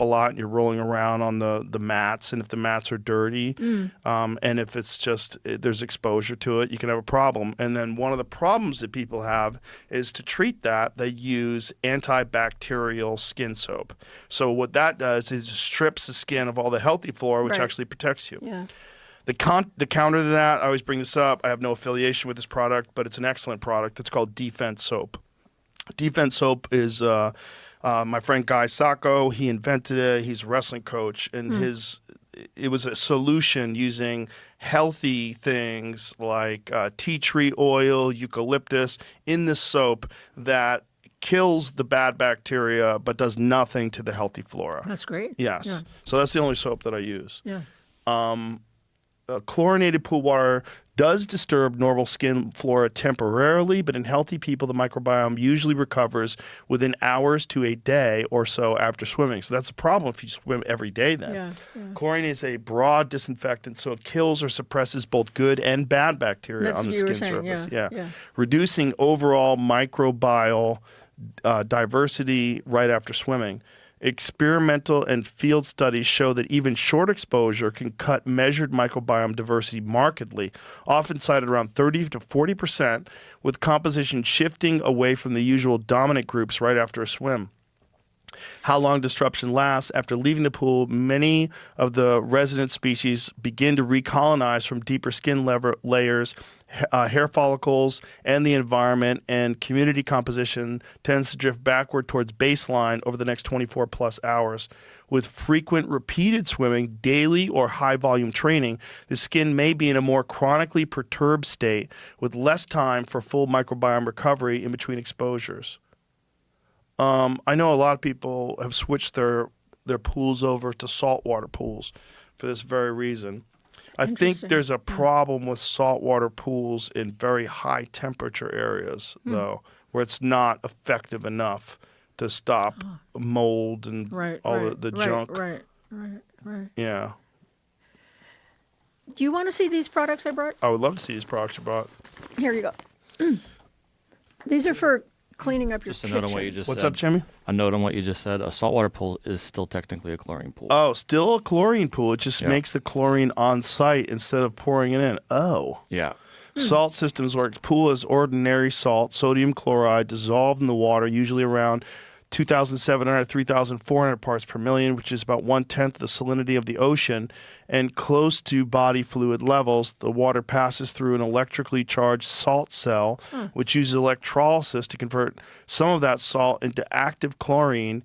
a lot and you're rolling around on the mats, and if the mats are dirty, and if it's just there's exposure to it, you can have a problem. And then one of the problems that people have is to treat that, they use antibacterial skin soap. So what that does is it strips the skin of all the healthy flora, which actually protects you. Yeah. The counter to that, I always bring this up, I have no affiliation with this product, but it's an excellent product. It's called Defense Soap. Defense Soap is my friend Guy Sacco. He invented it. He's a wrestling coach, and it was a solution using healthy things like tea tree oil, eucalyptus in this soap that kills the bad bacteria but does nothing to the healthy flora. That's great. Yes. Yeah. So that's the only soap that I use. Yeah. Chlorinated pool water does disturb normal skin flora temporarily, but in healthy people, the microbiome usually recovers within hours to a day or so after swimming. So that's a problem if you swim every day then. Yeah. Chlorine is a broad disinfectant, so it kills or suppresses both good and bad bacteria on the skin surface. Yeah. Reducing overall microbial diversity right after swimming. Experimental and field studies show that even short exposure can cut measured microbiome diversity markedly, often cited around 30 to 40%, with composition shifting away from the usual dominant groups right after a swim. How long disruption lasts after leaving the pool, many of the resident species begin to recolonize from deeper skin layers, hair follicles, and the environment, and community composition tends to drift backward towards baseline over the next 24 plus hours. With frequent repeated swimming, daily or high volume training, the skin may be in a more chronically perturbed state with less time for full microbiome recovery in between exposures. I know a lot of people have switched their pools over to saltwater pools for this very reason. I think there's a problem with saltwater pools in very high temperature areas, though, where it's not effective enough to stop mold and the junk. Right. Yeah. Do you want to see these products I brought? I would love to see these products you brought. Here you go. These are for cleaning up your Just a kitchen. note on what you just What's said. up, Jimmy? A note on what you just said. A saltwater pool is still technically a chlorine pool. Oh, still a chlorine pool. It just makes the chlorine on site instead of pouring it in. Oh. Yeah. Salt systems work. Pool is ordinary salt, sodium chloride dissolved in the water, usually around 2,700, 3,400 parts per million, which is about 1/10 the salinity of the ocean, and close to body fluid levels. The water passes through an electrically charged salt cell, which uses electrolysis to convert some of that salt into active chlorine.